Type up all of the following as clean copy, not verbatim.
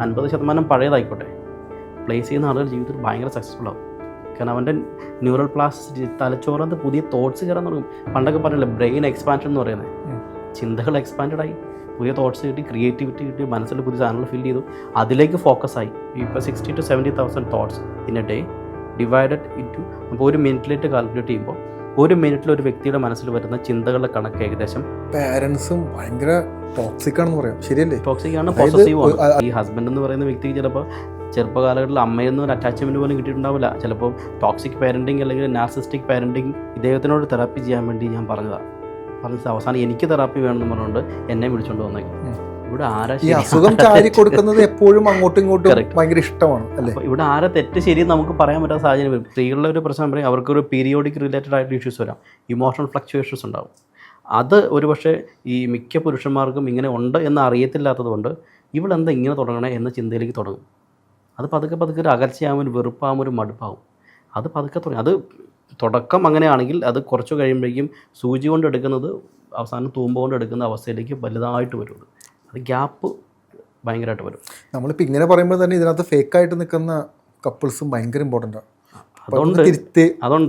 50% പഴയതായിക്കോട്ടെ, place ചെയ്യുന്ന ആളുകൾ ജീവിതത്തിൽ ഭയങ്കര സക്സസ്ഫുൾ ആവും. കാരണം അവൻ്റെ ന്യൂറൽ പ്ലാസ്റ്റിസിറ്റി, തലച്ചോറിനകത്ത് പുതിയ തോട്ട്സ് കയറാൻ തുടങ്ങും. പണ്ടൊക്കെ പറഞ്ഞില്ലേ ബ്രെയിൻ എക്സ്പാൻഷൻ എന്ന് പറയുന്നത്, ചിന്തകൾ എക്സ്പാൻഡഡ് ആയി, പുതിയ തോട്ട്സ് കിട്ടി, ക്രിയേറ്റിവിറ്റി കിട്ടി, മനസ്സിൽ പുതിയ സാധനങ്ങൾ ഫിൽ ചെയ്തു, അതിലേക്ക് ഫോക്കസ് ആയി. ഇപ്പോൾ 60,000 to 70,000 thoughts in A day divided into. അപ്പോൾ ഒരു മിനിറ്റിലേക്ക് കാൽക്കുലേറ്റ് ചെയ്യുമ്പോൾ ഒരു മിനിറ്റിൽ ഒരു വ്യക്തിയുടെ മനസ്സിൽ വരുന്ന ചിന്തകളുടെ കണക്ക് ഏകദേശം. പാരൻസും ഭയങ്കര ടോക്സിക് ആണെന്ന് പറയാം, ശരിയല്ലേ? ടോക്സിക് ആണ്, പോസസീവ് ആണ്. ഈ ഹസ്ബൻഡ് എന്ന് പറയുന്ന വ്യക്തിക്ക് ചിലപ്പോൾ ചെറുപ്പകാലഘട്ടത്തിൽ അമ്മയെന്ന് ഒരു അറ്റാച്ച്മെൻറ്റ് പോലും കിട്ടിയിട്ടുണ്ടാവില്ല. ചിലപ്പോൾ ടോക്സിക് പാരൻറ്റിങ് അല്ലെങ്കിൽ നാർസിസ്റ്റിക് പാരൻറ്റിങ് ഇദ്ദേഹത്തിനോട് തെറാപ്പി ചെയ്യാൻ വേണ്ടി ഞാൻ പറഞ്ഞതാണ്. അവസാനം എനിക്ക് തെറാപ്പി വേണമെന്ന് പറഞ്ഞുകൊണ്ട് എന്നെ വിളിച്ചുകൊണ്ട് വന്നേക്കും. ഇവിടെ ആരാ ഈ അസുഖം ചാരി കൊടുക്കുന്നത് എപ്പോഴും അങ്ങോട്ടും ഇങ്ങോട്ടും ഭയങ്കര ഇഷ്ടമാണ് അല്ലേ? ഇവിടെ ആരാ തെറ്റ് ശരിയെന്ന് നമുക്ക് പറയാൻ പറ്റാത്ത സാഹചര്യം വരും. സ്ത്രീകളുടെ ഒരു പ്രശ്നം പറയും, അവർക്കൊരു പീരിയോഡിക് റിലേറ്റഡ് ആയിട്ട് ഇഷ്യൂസ് വരാം, ഇമോഷണൽ ഫ്ലക്ച്വേഷൻസ് ഉണ്ടാവും. അത് ഒരുപക്ഷെ ഈ മിക്ക പുരുഷന്മാർക്കും ഇങ്ങനെ ഉണ്ട് എന്ന് അറിയത്തില്ലാത്തത് കൊണ്ട് ഇവളെന്താ ഇങ്ങനെ തുടങ്ങണേ എന്ന ചിന്തയിലേക്ക് തുടങ്ങും. അത് പതുക്കെ പതുക്കെ ഒരു അകർച്ചയാകും, ഒരു വെറുപ്പാകും, ഒരു മടുപ്പാകും. അത് പതുക്കെ തുടങ്ങി. അത് തുടക്കം അങ്ങനെയാണെങ്കിൽ അത് കുറച്ച് കഴിയുമ്പോഴേക്കും സൂചി കൊണ്ട് എടുക്കുന്നത് അവസാനം തൂമ്പ കൊണ്ട് എടുക്കുന്ന അവസ്ഥയിലേക്ക് വലുതായിട്ട് വരും. അത് ഗ്യാപ്പ് ഭയങ്കരമായിട്ട് വരും. നമ്മളിപ്പോൾ ഇങ്ങനെ പറയുമ്പോൾ തന്നെ ഇതിനകത്ത് ഫേക്കായിട്ട് നിൽക്കുന്ന കപ്പിൾസും ഭയങ്കര ഇമ്പോർട്ടൻ്റാണ്. അതുകൊണ്ട്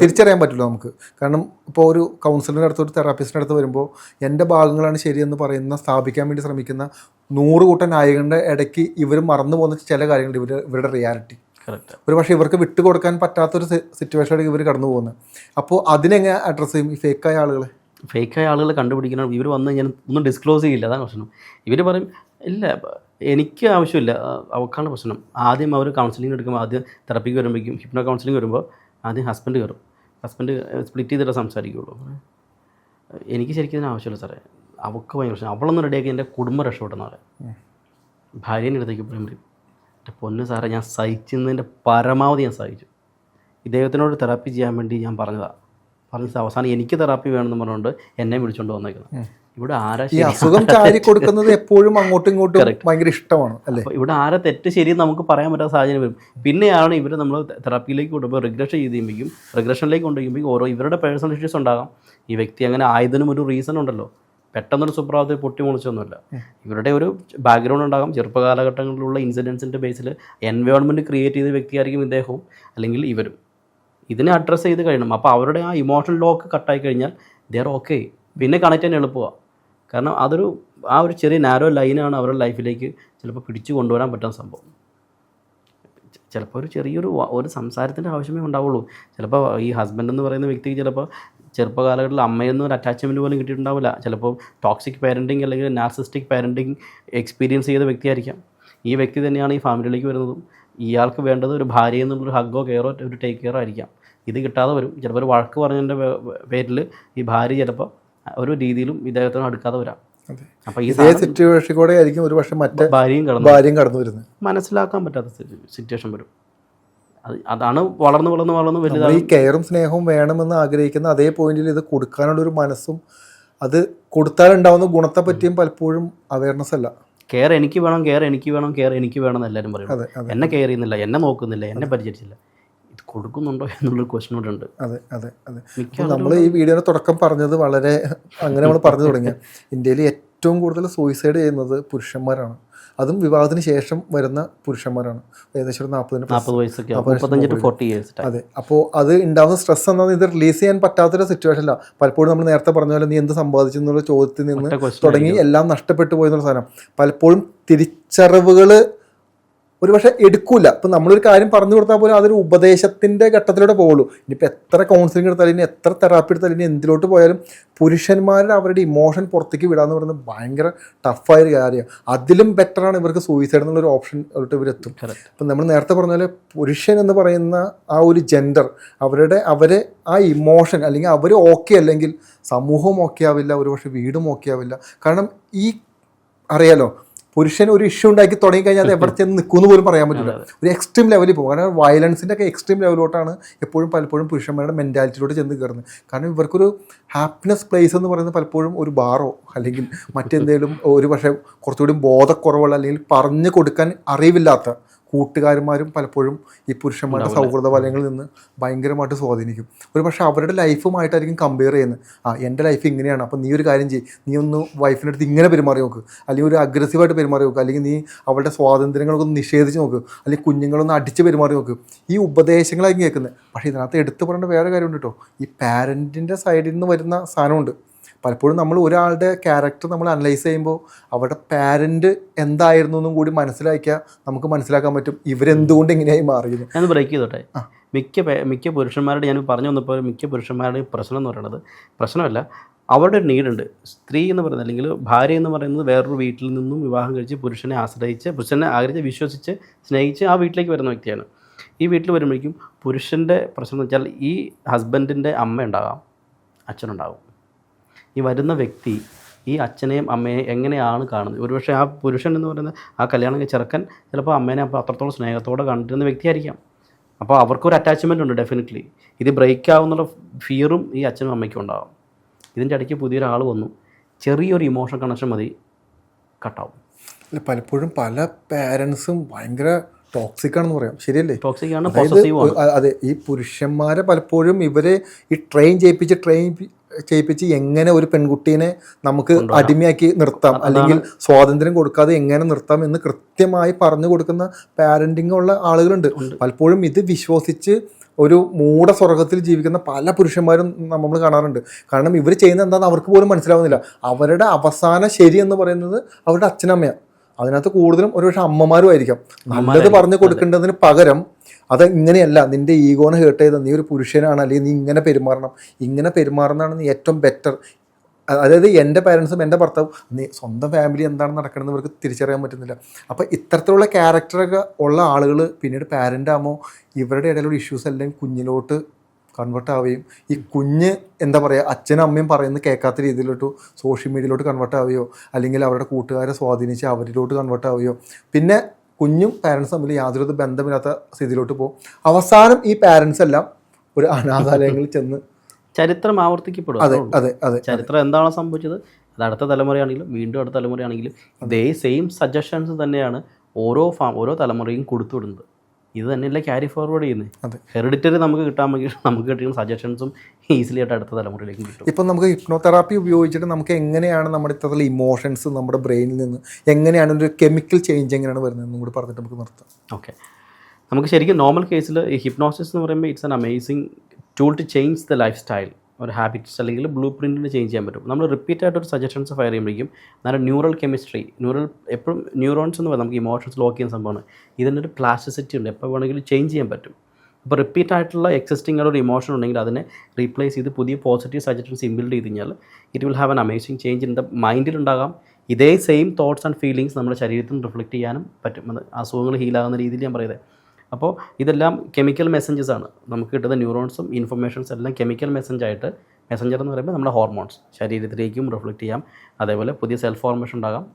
തിരിച്ചറിയാൻ പറ്റില്ല നമുക്ക്. കാരണം ഇപ്പോൾ ഒരു കൗൺസിലറിൻ്റെ അടുത്ത്, ഒരു തെറാപ്പിസ്റ്റിൻ്റെ അടുത്ത് വരുമ്പോൾ എൻ്റെ ഭാഗങ്ങളാണ് ശരിയെന്ന് പറയുന്ന, സ്ഥാപിക്കാൻ വേണ്ടി ശ്രമിക്കുന്ന 100 കൂട്ടം നായകൻ്റെ ഇടയ്ക്ക് ഇവർ മറന്നു പോകുന്ന ചില കാര്യങ്ങളുണ്ട്. ഇവരുടെ റിയാലിറ്റി ഒരു പക്ഷേ ഇവർക്ക് വിട്ടുകൊടുക്കാൻ പറ്റാത്തൊരു സിറ്റുവേഷനിലേക്ക് ഇവർ കടന്നു പോകുന്നത്. അപ്പോൾ അതിനെങ്ങനെ അഡ്രസ്സ് ചെയ്യും ഈ ഫേക്കായ ആളുകളെ? ഫേക്കായ ആളുകളെ കണ്ടുപിടിക്കണം. ഇവർ വന്ന് ഞാൻ ഒന്നും ഡിസ്ക്ലോസ് ചെയ്യില്ല, അതാണ് പ്രശ്നം. ഇവർ പറയും ഇല്ല എനിക്ക് ആവശ്യമില്ല, അവക്കാണ് പ്രശ്നം. ആദ്യം അവർ കൗൺസിലിംഗ് എടുക്കുമ്പോൾ, ആദ്യം തെറപ്പിക്ക് വരുമ്പോഴേക്കും, ഹിപ്നോ കൗൺസിലിംഗ് വരുമ്പോൾ ആദ്യം ഹസ്ബൻഡ് കയറും. ഹസ്ബൻഡ് സ്പ്ലിറ്റ് ചെയ്തിട്ട് സംസാരിക്കുകയുള്ളൂ. എനിക്ക് ശരിക്കും ഇതിന് ആവശ്യമില്ല സാറേ, അവൾക്ക് ഭയങ്കര പ്രശ്നം, അവളൊന്നും റെഡിയാക്കി എൻ്റെ കുടുംബം രക്ഷപ്പെടുന്നവരെ. ഭാര്യേൻ്റെ അടുത്തേക്ക് പറയും, എൻ്റെ പൊന്ന് സാറേ ഞാൻ സഹിക്കുന്നതിൻ്റെ പരമാവധി ഞാൻ സഹിച്ചു. ഇദ്ദേഹത്തിനോട് തെറാപ്പി ചെയ്യാൻ വേണ്ടി ഞാൻ പറഞ്ഞതാണ്. അവസാനം എനിക്ക് തെറാപ്പി വേണമെന്ന് പറഞ്ഞുകൊണ്ട് എന്നെ വിളിച്ചുകൊണ്ട് വന്നേക്കുന്നത്. ഇവിടെ ആരാ ഈ അസുഖം ചാരി കൊടുക്കുന്നത് എപ്പോഴും അങ്ങോട്ടും ഇങ്ങോട്ടും ഭയങ്കര ഇഷ്ടമാണ് അല്ലേ? ഇവിടെ ആരാ തെറ്റ് ശരിയെന്ന് നമുക്ക് പറയാൻ പറ്റാത്ത സാഹചര്യം വരും. പിന്നെയാണ് ഇവർ നമ്മൾ തെറാപ്പിയിലേക്ക് കൊണ്ടുപോയി റിഗ്രഷൻ ചെയ്ത് കഴിയുമ്പോഴേക്കും, റിഗ്രഷനിലേക്ക് കൊണ്ടുപോകുമ്പോഴേക്കും ഓരോ ഇവരുടെ പേഴ്സണൽ ഇഷ്യൂസ് ഉണ്ടാകാം. ഈ വ്യക്തി അങ്ങനെ ആയതിനും ഒരു റീസൺ ഉണ്ടല്ലോ, പെട്ടെന്നൊരു സുപ്രഭാതത്തിൽ പൊട്ടിമുളിച്ചൊന്നുമില്ല. ഇവരുടെ ഒരു ബാക്ക്ഗ്രൗണ്ട് ഉണ്ടാകാം, ചെറുപ്പകാലഘട്ടങ്ങളിലുള്ള ഇൻസിഡൻസിൻ്റെ ബേസിൽ എൻവയോൺമെൻറ്റ് ക്രിയേറ്റ് ചെയ്ത വ്യക്തിയായിരിക്കും ഇദ്ദേഹവും അല്ലെങ്കിൽ ഇവരും. ഇതിനെ അഡ്രസ്സ് ചെയ്ത് കഴിയണം. അപ്പോൾ അവരുടെ ആ ഇമോഷണൽ ലോക്ക് കട്ടായി കഴിഞ്ഞാൽ ദേ ആർ ഓക്കെ, പിന്നെ കണക്ട് ചെയ്യാൻ എളുപ്പമാണ്. കാരണം ആ ഒരു ചെറിയ നാരോ ലൈനാണ് അവരുടെ ലൈഫിലേക്ക് ചിലപ്പോൾ പിടിച്ചു കൊണ്ടുവരാൻ പറ്റുന്ന സംഭവം. ചിലപ്പോൾ ഒരു ചെറിയൊരു സംസാരത്തിൻ്റെ ആവശ്യമേ ഉണ്ടാവുള്ളൂ. ചിലപ്പോൾ ഈ ഹസ്ബൻഡ് എന്ന് പറയുന്ന വ്യക്തിക്ക് ചിലപ്പോൾ ചെറുപ്പകാലഘട്ടത്തിൽ അമ്മയെന്ന് ഒരു അറ്റാച്ച്മെൻറ്റ് പോലും കിട്ടിയിട്ടുണ്ടാവില്ല. ചിലപ്പോൾ ടോക്സിക് പാരൻറ്റിങ് അല്ലെങ്കിൽ നാർസിസ്റ്റിക് പാരൻറ്റിങ് എക്സ്പീരിയൻസ് ചെയ്ത വ്യക്തിയായിരിക്കാം. ഈ വ്യക്തി തന്നെയാണ് ഈ ഫാമിലിയിലേക്ക് വരുന്നതും. ഇയാൾക്ക് വേണ്ടത് ഒരു ഭാര്യ എന്നുള്ളൊരു ഹഗ്ഗോ കെയറോ ഒരു ടേക്ക് കെയറോ ആയിരിക്കാം. ഇത് കിട്ടാതെ വരും. ചിലപ്പോൾ ഒരു വഴക്ക് പറഞ്ഞതിൻ്റെ പേരിൽ ഈ ഭാര്യ ചിലപ്പോൾ ഒരു രീതിയിലും ഇദ്ദേഹത്തിന് അടുക്കാതെ വരാം. അപ്പോൾ ഈ സിറ്റുവേഷൻ കൂടെ ആയിരിക്കും ഒരു പക്ഷേ മറ്റേ ഭാര്യയും കടന്നു വരുന്നത്. മനസ്സിലാക്കാൻ പറ്റാത്ത സിറ്റുവേഷൻ വരും. അതാണ് വളർന്ന് വലുതാണ്. ഈ കെയറും സ്നേഹവും വേണമെന്ന് ആഗ്രഹിക്കുന്ന അതേ പോയിന്റിൽ ഇത് കൊടുക്കാനുള്ളൊരു മനസ്സും, അത് കൊടുത്താലുണ്ടാവുന്ന ഗുണത്തെ പറ്റിയും പലപ്പോഴും അവയർനെസ് അല്ല. കെയർ എനിക്ക് വേണം, കെയർ എനിക്ക് വേണം, കെയർ എനിക്ക് വേണം എന്ന് എല്ലാവരും പറയും. എന്നെ കെയർ ചെയ്യുന്നില്ല, എന്നെ നോക്കുന്നില്ല, എന്നെ പരിചരിച്ചില്ല. ഇത് കൊടുക്കുന്നുണ്ടോ എന്നുള്ളൊരു ക്വസ്റ്റ്യൻ കൂടെ ഉണ്ട്. അതെ. നമ്മൾ ഈ വീഡിയോയുടെ തുടക്കം പറഞ്ഞത് വളരെ അങ്ങനെ നമ്മൾ പറഞ്ഞു തുടങ്ങിയ ഇന്ത്യയിൽ ഏറ്റവും കൂടുതൽ സൂയിസൈഡ് ചെയ്യുന്നത് പുരുഷന്മാരാണ്. അതും വിവാഹത്തിന് ശേഷം വരുന്ന പുരുഷന്മാരാണ്. ഏകദേശം ഒരു 40 വയസ്സൊക്കെ. അതെ. അപ്പോൾ അത് ഉണ്ടാകുന്ന സ്ട്രെസ് എന്നാൽ ഇത് റിലീസ് ചെയ്യാൻ പറ്റാത്തൊരു സിറ്റുവേഷൻ അല്ല. പലപ്പോഴും നമ്മൾ നേരത്തെ പറഞ്ഞ പോലെ നീ എന്ത് സമ്പാദിച്ചു എന്നുള്ള ചോദ്യത്തിൽ നിന്ന് തുടങ്ങി എല്ലാം നഷ്ടപ്പെട്ടു പോയെന്നുള്ള സാധനം. പലപ്പോഴും തിരിച്ചറിവുകൾ ഒരു പക്ഷേ എടുക്കില്ല. ഇപ്പം നമ്മളൊരു കാര്യം പറഞ്ഞു കൊടുത്താൽ പോലും അതൊരു ഉപദേശത്തിൻ്റെ ഘട്ടത്തിലൂടെ പോകുള്ളൂ. ഇനിയിപ്പോൾ എത്ര കൗൺസിലിംഗ് എടുത്താലും, ഇനി എത്ര തെറാപ്പി എടുത്താലും, ഇനി എന്തിലോട്ട് പോയാലും പുരുഷന്മാരുടെ അവരുടെ ഇമോഷൻ പുറത്തേക്ക് വിടാന്ന് പറയുന്നത് ഭയങ്കര ടഫായൊരു കാര്യമാണ്. അതിലും ബെറ്ററാണ് ഇവർക്ക് സൂയിസൈഡ് എന്നുള്ളൊരു ഓപ്ഷൻ ഇവരെത്തും. ഇപ്പം നമ്മൾ നേരത്തെ പറഞ്ഞ പോലെ പുരുഷൻ എന്ന് പറയുന്ന ആ ഒരു ജെൻഡർ, അവരെ ആ ഇമോഷൻ അല്ലെങ്കിൽ അവർ ഓക്കെ അല്ലെങ്കിൽ സമൂഹവും ഓക്കെ ആവില്ല, ഒരു പക്ഷേ വീടും ഓക്കെ ആവില്ല. കാരണം ഈ അറിയാലോ, പുരുഷൻ ഒരു ഇഷ്യൂ ഉണ്ടാക്കി തുടങ്ങിക്കഴിഞ്ഞാൽ അത് എവിടെ ചെന്ന് നിൽക്കുമെന്ന് പോലും പറയാൻ പറ്റില്ല. ഒരു എക്സ്ട്രീം ലെവലിൽ പോകും. കാരണം വയലൻസിൻ്റെ ഒക്കെ എക്സ്ട്രീം ലെവലിലോട്ടാണ് പലപ്പോഴും പുരുഷന്മാരുടെ മെൻറ്റാലിറ്റിയിലോട്ട് ചെന്ന് കയറുന്നത്. കാരണം ഇവർക്കൊരു ഹാപ്പിനെസ് പ്ലേസ് എന്ന് പറയുന്നത് പലപ്പോഴും ഒരു ബാറോ അല്ലെങ്കിൽ മറ്റെന്തെങ്കിലും ഒരു പക്ഷേ കുറച്ചുകൂടി ബോധക്കുറവുള്ള അല്ലെങ്കിൽ പറഞ്ഞു കൊടുക്കാൻ അറിവില്ലാത്ത കൂട്ടുകാരന്മാരും പലപ്പോഴും ഈ പുരുഷന്മാരുടെ സൗഹൃദ വലയങ്ങളിൽ നിന്ന് ഭയങ്കരമായിട്ട് സ്വാധീനിക്കും. ഒരു പക്ഷേ അവരുടെ ലൈഫുമായിട്ടായിരിക്കും കമ്പയർ ചെയ്യുന്നത്. എൻ്റെ ലൈഫ് ഇങ്ങനെയാണ്, അപ്പോൾ നീ ഒരു കാര്യം ചെയ്യും, നീ ഒന്ന് വൈഫിൻ്റെ അടുത്ത് ഇങ്ങനെ പെരുമാറി നോക്ക്, അല്ലെങ്കിൽ ഒരു അഗ്രസീവായിട്ട് പെരുമാറി നോക്ക്, അല്ലെങ്കിൽ നീ അവളുടെ സ്വാതന്ത്ര്യങ്ങളൊക്കെ ഒന്ന് നിഷേധിച്ച് നോക്ക്, അല്ലെങ്കിൽ കുഞ്ഞുങ്ങളൊന്ന് അടിച്ച് പെരുമാറി നോക്ക്. ഈ ഉപദേശങ്ങളായിരിക്കും കേൾക്കുന്നത്. പക്ഷേ ഇതിനകത്ത് എടുത്തു പറയേണ്ട വേറെ കാര്യമുണ്ട് കേട്ടോ. ഈ പാരൻറ്റിൻ്റെ സൈഡിൽ നിന്ന് വരുന്ന സാധനമുണ്ട്. പലപ്പോഴും നമ്മൾ ഒരാളുടെ ക്യാരക്ടർ നമ്മൾ അനലൈസ് ചെയ്യുമ്പോൾ അവരുടെ പാരൻറ്റ് എന്തായിരുന്നു എന്നും കൂടി മനസ്സിലാക്കിയാൽ നമുക്ക് മനസ്സിലാക്കാൻ പറ്റും ഇവരെന്തുകൊണ്ട് ഇങ്ങനെയായി മാറിയത്. ഞാൻ ബ്രേക്ക് ചെയ്തോട്ടെ. മിക്ക പുരുഷന്മാരുടെ ഞാൻ പറഞ്ഞു വന്നപ്പോൾ മിക്ക പുരുഷന്മാരുടെ പ്രശ്നം എന്ന് പറയുന്നത് പ്രശ്നമല്ല, അവരുടെ ഒരു നീഡുണ്ട്. സ്ത്രീ എന്ന് പറയുന്നത് അല്ലെങ്കിൽ ഭാര്യ എന്ന് പറയുന്നത് വേറൊരു വീട്ടിൽ നിന്നും വിവാഹം കഴിച്ച് പുരുഷനെ ആഗ്രഹിച്ച് വിശ്വസിച്ച് സ്നേഹിച്ച് ആ വീട്ടിലേക്ക് വരുന്ന വ്യക്തിയാണ്. ഈ വീട്ടിൽ വരുമ്പോഴേക്കും പുരുഷൻ്റെ പ്രശ്നം എന്ന് വെച്ചാൽ ഈ ഹസ്ബൻഡിൻ്റെ അമ്മ ഉണ്ടാകാം, അച്ഛനുണ്ടാകും. ഈ വരുന്ന വ്യക്തി ഈ അച്ഛനെയും അമ്മയെയും എങ്ങനെയാണ് കാണുന്നത്? ഒരുപക്ഷെ ആ പുരുഷൻ എന്ന് പറയുന്നത് ആ കല്യാണം ചെറുക്കൻ ചിലപ്പോൾ അമ്മേനെ അപ്പോൾ അത്രത്തോളം സ്നേഹത്തോടെ കണ്ടിരുന്ന വ്യക്തിയായിരിക്കാം. അപ്പോൾ അവർക്കൊരു അറ്റാച്ച്മെൻ്റ് ഉണ്ട് ഡെഫിനറ്റ്ലി. ഇത് ബ്രേക്ക് ആവുന്നുള്ള ഫിയറും ഈ അച്ഛനും അമ്മയ്ക്കും ഉണ്ടാകും. ഇതിൻ്റെ ഇടയ്ക്ക് പുതിയൊരാൾ വന്നു, ചെറിയൊരു ഇമോഷൻ കണക്ഷൻ മതി, കട്ടാവും. പലപ്പോഴും പല പാരൻസും ഭയങ്കര ടോക്സിക് ആണെന്ന് പറയാം. ശരിയല്ലേ? ടോക്സിക് ആണ്, പോസസീവ് ആണ്. അതെ, ഈ പുരുഷന്മാരെ പലപ്പോഴും ഇവരെ ഈ ട്രെയിൻ ചെയ്യിപ്പിച്ച് എങ്ങനെ ഒരു പെൺകുട്ടീനെ നമുക്ക് അടിമയാക്കി നിർത്താം, അല്ലെങ്കിൽ സ്വാതന്ത്ര്യം കൊടുക്കാതെ എങ്ങനെ നിർത്താം എന്ന് കൃത്യമായി പറഞ്ഞു കൊടുക്കുന്ന പാരന്റിങ് ഉള്ള ആളുകളുണ്ട്. പലപ്പോഴും ഇത് വിശ്വസിച്ച് ഒരു മൂഢസ്വർഗത്തിൽ ജീവിക്കുന്ന പല പുരുഷന്മാരും നമ്മൾ കാണാറുണ്ട്. കാരണം ഇവർ ചെയ്യുന്നത് എന്താണെന്ന് അവർക്ക് പോലും മനസ്സിലാവുന്നില്ല. അവരുടെ അവസാന ശരി എന്ന് പറയുന്നത് അവരുടെ അച്ഛനമ്മയാണ്. അതിനകത്ത് കൂടുതലും ഒരുപക്ഷെ അമ്മമാരും ആയിരിക്കാം. നല്ലത് പറഞ്ഞു കൊടുക്കേണ്ടതിന് പകരം അത് ഇങ്ങനെയല്ല, നിൻ്റെ ഈഗോനെ ഹേർട്ട് ചെയ്ത് നീ ഒരു പുരുഷനാണ്, അല്ലെങ്കിൽ നീ ഇങ്ങനെ പെരുമാറുന്നതാണ് നീ ഏറ്റവും ബെറ്റർ. അതായത് എൻ്റെ പാരൻസും എൻ്റെ ഭർത്താവും നീ സ്വന്തം ഫാമിലി എന്താണ് നടക്കണമെന്ന് ഇവർക്ക് തിരിച്ചറിയാൻ പറ്റുന്നില്ല. അപ്പോൾ ഇത്തരത്തിലുള്ള ക്യാരക്ടറൊക്കെ ഉള്ള ആളുകൾ പിന്നീട് പാരൻ്റ് ആകുമ്പോൾ ഇവരുടെ ഇടയിലുള്ള ഇഷ്യൂസ് എല്ലാം കുഞ്ഞിലോട്ട് കൺവേർട്ട് ആവുകയും ഈ കുഞ്ഞ് എന്താ പറയുക അച്ഛനും അമ്മയും പറയുന്നത് കേൾക്കാത്ത രീതിയിലോട്ട് സോഷ്യൽ മീഡിയയിലോട്ട് കൺവേർട്ട് ആവുകയോ അല്ലെങ്കിൽ അവരുടെ കൂട്ടുകാരെ സ്വാധീനിച്ച് അവരിലോട്ട് കൺവേർട്ട് ആവുകയോ പിന്നെ കുഞ്ഞും പാരൻസും തമ്മിൽ യാതൊരു ബന്ധമില്ലാത്ത സ്ഥിതിയിലോട്ട് പോകും. അവസാനം ഈ പാരൻസ് എല്ലാം ഒരു അനാഥാലയങ്ങളിൽ ചെന്ന് ചരിത്രം ആവർത്തിക്കപ്പെടും. അതെ ചരിത്രം എന്താണോ സംഭവിച്ചത് അത് അടുത്ത തലമുറയാണെങ്കിലും വീണ്ടും അടുത്ത തലമുറയാണെങ്കിലും ഇതേ സെയിം സജഷൻസ് തന്നെയാണ് ഓരോ തലമുറയും കൊടുത്തുവിടുന്നത്. ഇത് തന്നെയല്ല ക്യാരി ഫോർവേഡ് ചെയ്യുന്നത്. ഹെറിഡിറ്ററി നമുക്ക് കിട്ടാമെങ്കിൽ നമുക്ക് കിട്ടുന്ന സജഷൻസും ഈസിലി ആയിട്ട് അടുത്ത തലമുറയിലേക്ക് കിട്ടും. ഇപ്പം നമുക്ക് ഹിപ്നോതെറാപ്പി ഉപയോഗിച്ചിട്ട് നമുക്ക് എങ്ങനെയാണ് നമ്മുടെ ഇത്തരത്തിലുള്ള ഇമോഷൻസ് നമ്മുടെ ബ്രെയിനിൽ നിന്ന് എങ്ങനെയാണ് ഒരു കെമിക്കൽ ചേഞ്ച് എങ്ങനെയാണ് വരുന്നതെന്നും കൂടി പറഞ്ഞിട്ട് നമുക്ക് നിർത്താം. ഓക്കെ, നമുക്ക് ശരിക്കും നോർമൽ കേസിൽ ഈ ഹിപ്നോസിസ് എന്ന് പറയുമ്പോൾ it's an amazing tool to change the lifestyle. ഒരു ഹാബിറ്റ്സ് അല്ലെങ്കിൽ ബ്ലൂ പ്രിൻറ്റിന് ചേഞ്ച് ചെയ്യാൻ പറ്റും. നമ്മൾ റിപ്പീറ്റ് ആയിട്ട് ഒരു സജഷൻസ് ഫയർ ചെയ്യുമ്പോഴേക്കും നല്ല ന്യൂറൽ കെമിസ്ട്രി എപ്പോഴും ന്യൂറോൺസ് എന്ന് പറയുന്നത് നമുക്ക് ഇമോഷൻസ് ലോക്ക് ചെയ്യുന്ന സംഭവമാണ്. ഇതിൻ്റെ ഒരു പ്ലാസ്റ്റിസിറ്റി ഉണ്ട്, എപ്പോൾ വേണമെങ്കിലും ചേഞ്ച് ചെയ്യാൻ പറ്റും. അപ്പോൾ റിപ്പീറ്റ് ആയിട്ടുള്ള എക്സിസ്റ്റിംഗ് ഒരു ഇമോഷൻ ഉണ്ടെങ്കിൽ അതിനെ റീപ്ലേസ് ചെയ്ത് പുതിയ പോസിറ്റീവ് സജഷൻസ് ഇൻബിൽഡ് ചെയ്ത് കഴിഞ്ഞാൽ it will have an amazing change in the മൈൻഡിലുണ്ടാകാം. ഇതേ സെയിം തോട്ട്സ് ആൻഡ് ഫീലിങ്സ് നമ്മുടെ ശരീരത്തിൽ റിഫ്ലക്റ്റ് ചെയ്യാനും പറ്റും. അത് അസുഖങ്ങൾ ഹീലാകുന്ന രീതിയിൽ ഞാൻ പറയുന്നത്. അപ്പോൾ ഇതെല്ലാം കെമിക്കൽ മെസ്സഞ്ചേഴ്സ് ആണ്. നമുക്ക് കിട്ടുന്ന ന്യൂറോൺസും ഇൻഫർമേഷൻസ് എല്ലാം കെമിക്കൽ മെസ്സഞ്ചർ എന്ന് പറയുമ്പോൾ നമ്മുടെ ഹോർമോൺസ് ശരീരത്തിലേക്കും റിഫ്ലക്റ്റ് ചെയ്യാം. അതേപോലെ പുതിയ സെൽഫ് ഫോർമേഷൻ ഉണ്ടാകാം,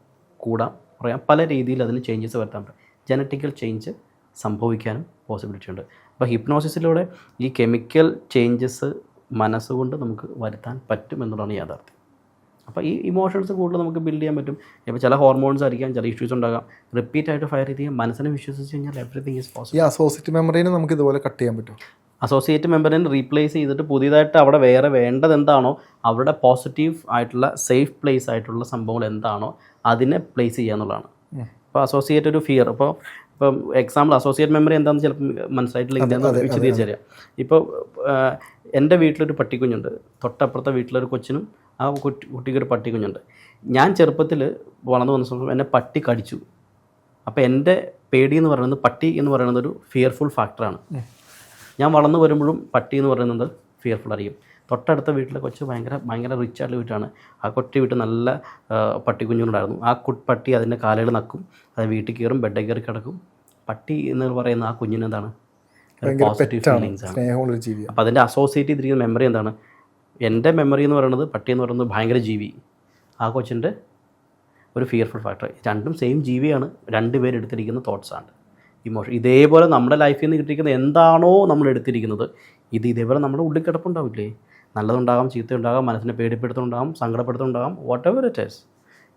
പറയാം, പല രീതിയിൽ അതിന് ചേഞ്ചസ് വരുത്താൻ പറ്റും. ജനറ്റിക്കൽ ചേഞ്ച് സംഭവിക്കാനും പോസിബിലിറ്റി ഉണ്ട്. അപ്പോൾ ഹിപ്നോസിസിലൂടെ ഈ കെമിക്കൽ ചേഞ്ചസ് മനസ്സുകൊണ്ട് നമുക്ക് വരുത്താൻ പറ്റും എന്നുള്ളതാണ് യാഥാർത്ഥ്യം. അപ്പോൾ ഈ ഇമോഷൻസ് കൂടുതൽ നമുക്ക് ബിൽഡ് ചെയ്യാൻ പറ്റും. ഇപ്പോൾ ചില ഹോർമോൺസ് ആയിരിക്കാം, ചില ഇഷ്യൂസ് ഉണ്ടാകാം. റിപ്പീറ്റ് ആയിട്ട് ഫയർ ചെയ്ത് മനസ്സിനെ വിശ്വസിച്ച് കഴിഞ്ഞാൽ എവറിത്തിങ് ഈസ് പോസിബിൾ. ഈ അസോസിയേറ്റ് മെമ്മറീനെ നമുക്ക് ഇതുപോലെ കട്ട് ചെയ്യാൻ പറ്റും. അസോസിയേറ്റ് മെമ്പറിനെ റീപ്ലേസ് ചെയ്തിട്ട് പുതിയതായിട്ട് അവിടെ വേണ്ടത് എന്താണോ അവരുടെ പോസിറ്റീവ് ആയിട്ടുള്ള സേഫ് പ്ലേസ് ആയിട്ടുള്ള സംഭവങ്ങൾ എന്താണോ അതിനെ പ്ലേസ് ചെയ്യുക എന്നുള്ളതാണ്. ഇപ്പോൾ അസോസിയേറ്റ് ഒരു ഫിയർ, ഇപ്പം എക്സാമ്പിൾ അസോസിയേറ്റ് മെമ്മറി എന്താണെന്ന് ചിലപ്പോൾ മനസ്സിലായിട്ടില്ല, വിശദീകരിച്ചറിയാം. ഇപ്പോൾ എൻ്റെ വീട്ടിലൊരു പട്ടിക്കുഞ്ഞുണ്ട്, തൊട്ടപ്പുറത്തെ വീട്ടിലൊരു കൊച്ചിനും ആ കുട്ടിക്കൊരു പട്ടിക്കുഞ്ഞുണ്ട്. ഞാൻ ചെറുപ്പത്തിൽ വളർന്നു വന്ന സമയം എന്നെ പട്ടി കടിച്ചു. അപ്പോൾ എൻ്റെ പേടി എന്ന് പറയുന്നത് പട്ടി എന്ന് പറയുന്നത് ഒരു ഫിയർഫുൾ ഫാക്ടറാണ്. ഞാൻ വളർന്നു വരുമ്പോഴും പട്ടി എന്ന് പറയുന്നത് ഫിയർഫുൾ ആയിരിക്കും. തൊട്ടടുത്ത വീട്ടിലെ കൊച്ച് ഭയങ്കര റിച്ച് ആയിട്ടുള്ള വീട്ടാണ്. ആ കൊട്ടി വീട്ടിൽ നല്ല പട്ടിക്കുഞ്ഞുണ്ടായിരുന്നു. ആ പട്ടി അതിൻ്റെ കാലുകൾ നക്കും, അത് വീട്ടിൽ കയറും, ബെഡിൽ കയറി കിടക്കും. പട്ടി എന്ന് പറയുന്ന ആ കുഞ്ഞിന് എന്താണ് പോസിറ്റീവ് ഫീലിങ്സ് ആണ്. അപ്പോൾ അതിൻ്റെ അസോസിയേറ്റ് ചെയ്തിരിക്കുന്ന മെമ്മറി എന്താണ്? എൻ്റെ മെമ്മറി എന്ന് പറയുന്നത് പട്ടി എന്ന് പറയുന്നത് ഭയങ്കര ജീവി, ആ കൊച്ചിൻ്റെ ഒരു ഫിയർഫുൾ ഫാക്ടർ. രണ്ടും സെയിം ജീവിയാണ്, രണ്ടുപേരെടുത്തിരിക്കുന്ന തോട്ട്സാണ്, ഇമോഷൻ. ഇതേപോലെ നമ്മുടെ ലൈഫിൽ നിന്ന് കിട്ടിയിരിക്കുന്ന എന്താണോ നമ്മൾ എടുത്തിരിക്കുന്നത് ഇതേപോലെ നമ്മുടെ ഉള്ളിൽ കിടപ്പുണ്ടാവില്ലേ? നല്ലതുണ്ടാകാം, ചീത്തയുണ്ടാകാം, മനസ്സിനെ പേടിപ്പെടുത്തുന്നുണ്ടാകാം, സങ്കടപ്പെടുത്തുന്നുണ്ടാകാം, വാട്ട് എവർ ഇറ്റ് ഈസ്.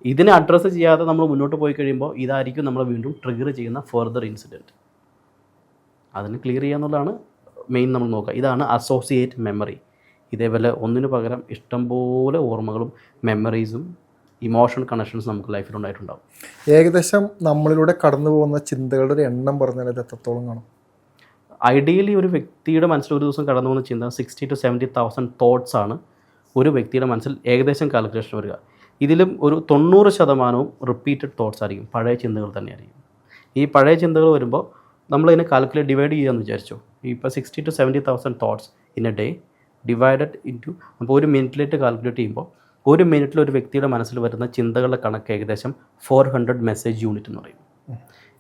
ഇതിനെ അഡ്രസ്സ് ചെയ്യാതെ നമ്മൾ മുന്നോട്ട് പോയി കഴിയുമ്പോൾ ഇതായിരിക്കും നമ്മൾ വീണ്ടും ട്രിഗർ ചെയ്യുന്ന ഫർദർ ഇൻസിഡൻറ്റ്. അതിന് ക്ലിയർ ചെയ്യുക എന്നുള്ളതാണ് മെയിൻ നമ്മൾ നോക്കുക. ഇതാണ് അസോസിയേറ്റ് മെമ്മറി. ഇതേപോലെ ഒന്നിനു പകരം ഇഷ്ടംപോലെ ഓർമ്മകളും മെമ്മറീസും ഇമോഷണൽ കണക്ഷൻസ് നമുക്ക് ലൈഫിലുണ്ടായിട്ടുണ്ടാവും. ഏകദേശം നമ്മളിലൂടെ കടന്നു പോകുന്ന ചിന്തകളുടെ ഒരു എണ്ണം പറഞ്ഞാൽ ഇത് എത്രത്തോളം കാണും? ഐഡിയലി ഒരു വ്യക്തിയുടെ മനസ്സിൽ ഒരു ദിവസം കടന്നു പോകുന്ന ചിന്ത 60,000 to 70,000 തോട്ട്സ് ആണ് ഒരു വ്യക്തിയുടെ മനസ്സിൽ ഏകദേശം കാൽക്കുലേഷൻ വരിക. ഇതിലും ഒരു 90% റിപ്പീറ്റഡ് തോട്ട്സ് ആയിരിക്കും, പഴയ ചിന്തകൾ തന്നെയായിരിക്കും. ഈ പഴയ ചിന്തകൾ വരുമ്പോൾ നമ്മളതിനെ കാൽക്കുലേറ്റ് ഡിവൈഡ് ചെയ്യാമെന്ന് വിചാരിച്ചു. ഇപ്പോൾ 60,000 to 70,000 thoughts in A day divided into, അപ്പോൾ ഒരു മിനിറ്റിലേക്ക് കാൽക്കുലേറ്റ് ചെയ്യുമ്പോൾ ഒരു മിനിറ്റിൽ ഒരു വ്യക്തിയുടെ മനസ്സിൽ വരുന്ന ചിന്തകളുടെ കണക്ക് ഏകദേശം 400 മെസ്സേജ് യൂണിറ്റ് എന്ന് പറയും.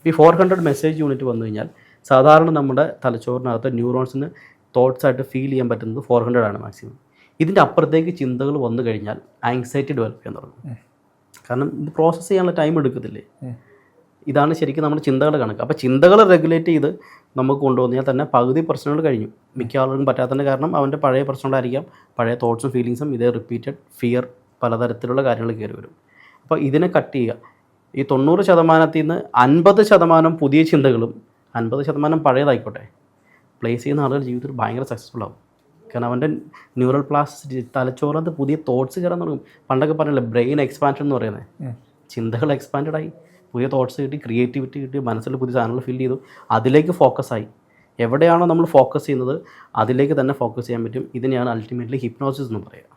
ഈ 400 മെസ്സേജ് യൂണിറ്റ് വന്നു കഴിഞ്ഞാൽ സാധാരണ നമ്മുടെ തലച്ചോറിനകത്ത് ന്യൂറോൺസിന് തോട്ട്സ് ആയിട്ട് ഫീൽ ചെയ്യാൻ പറ്റുന്നത് 400 ആണ് മാക്സിമം. ഇതിൻ്റെ അപ്പുറത്തേക്ക് ചിന്തകൾ വന്നു കഴിഞ്ഞാൽ ആങ്സൈറ്റി ഡെവലപ്പ് ചെയ്യാൻ തുടങ്ങും. കാരണം ഇത് പ്രോസസ്സ് ചെയ്യാനുള്ള ടൈം എടുക്കത്തില്ലേ. ഇതാണ് ശരിക്കും നമ്മുടെ ചിന്തകളുടെ കണക്ക്. അപ്പോൾ ചിന്തകൾ റെഗുലേറ്റ് ചെയ്ത് നമുക്ക് കൊണ്ടുവന്നാൽ തന്നെ പകുതി പ്രശ്നങ്ങൾ കഴിഞ്ഞു. മിക്ക ആളുകൾക്കും പറ്റാത്തതിൻ്റെ കാരണം അവൻ്റെ പഴയ പ്രശ്നങ്ങളായിരിക്കാം, പഴയ തോട്ട്സും ഫീലിങ്സും ഇതേ റിപ്പീറ്റഡ് ഫിയർ പലതരത്തിലുള്ള കാര്യങ്ങൾ കയറി വരും. അപ്പോൾ ഇതിനെ കട്ട് ചെയ്യുക. ഈ 90%-ത്തിൽ നിന്ന് 50% പുതിയ ചിന്തകളും 50% പഴയതായിക്കോട്ടെ പ്ലേസ് ചെയ്യുന്ന ആളുകൾ ജീവിതത്തിൽ ഭയങ്കര സക്സസ്ഫുൾ ആവും. കാരണം അവൻ്റെ ന്യൂറൽ പ്ലാസ്റ്റിസിറ്റി, തലച്ചോറത്ത് പുതിയ തോട്ട്സ് കയറാൻ തുടങ്ങും. പണ്ടൊക്കെ പറഞ്ഞില്ലേ ബ്രെയിൻ എക്സ്പാൻഷൻ എന്ന് പറയുന്നത്, ചിന്തകൾ എക്സ്പാൻഡഡ് ആയി, പുതിയ തോട്ട്സ് കിട്ടി, ക്രിയേറ്റിവിറ്റി കിട്ടി, മനസ്സിൽ പുതിയ സാധനങ്ങൾ ഫീൽ ചെയ്തു, അതിലേക്ക് ഫോക്കസായി. എവിടെയാണോ നമ്മൾ ഫോക്കസ് ചെയ്യുന്നത് അതിലേക്ക് തന്നെ ഫോക്കസ് ചെയ്യാൻ പറ്റും. ഇതിനെയാണ് അൾട്ടിമേറ്റ്ലി ഹിപ്നോസിസ് എന്ന് പറയുക.